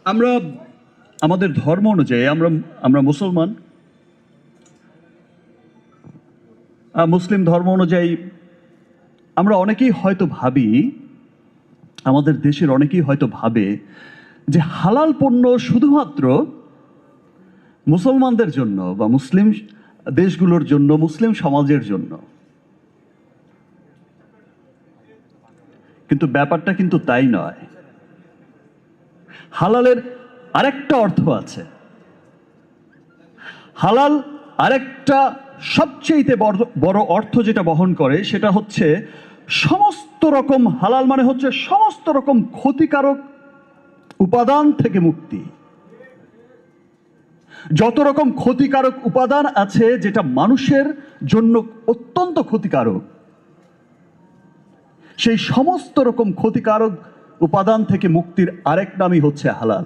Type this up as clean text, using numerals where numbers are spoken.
আমরা আমাদের ধর্ম অনুযায়ী আমরা মুসলমান। মুসলিম ধর্ম অনুযায়ী আমরা অনেকেই হয়তো ভাবি, আমাদের দেশের অনেকেই হয়তো ভাবে যে হালাল পণ্য শুধুমাত্র মুসলমানদের জন্য বা মুসলিম দেশগুলোর জন্য, মুসলিম সমাজের জন্য। কিন্তু ব্যাপারটা কিন্তু তাই নয়। হালালের আরেকটা অর্থ আছে। হালাল আরেকটা সবচেয়ে বড় অর্থ যেটা বহন করে সেটা হচ্ছে সমস্ত রকম, হালাল মানে হচ্ছে সমস্ত রকম ক্ষতিকারক উপাদান থেকে মুক্তি। যত রকম ক্ষতিকারক উপাদান আছে যেটা মানুষের জন্য অত্যন্ত ক্ষতিকারক, সেই সমস্ত রকম ক্ষতিকারক উপাদান থেকে মুক্তির আরেক নামই হচ্ছে হালাল।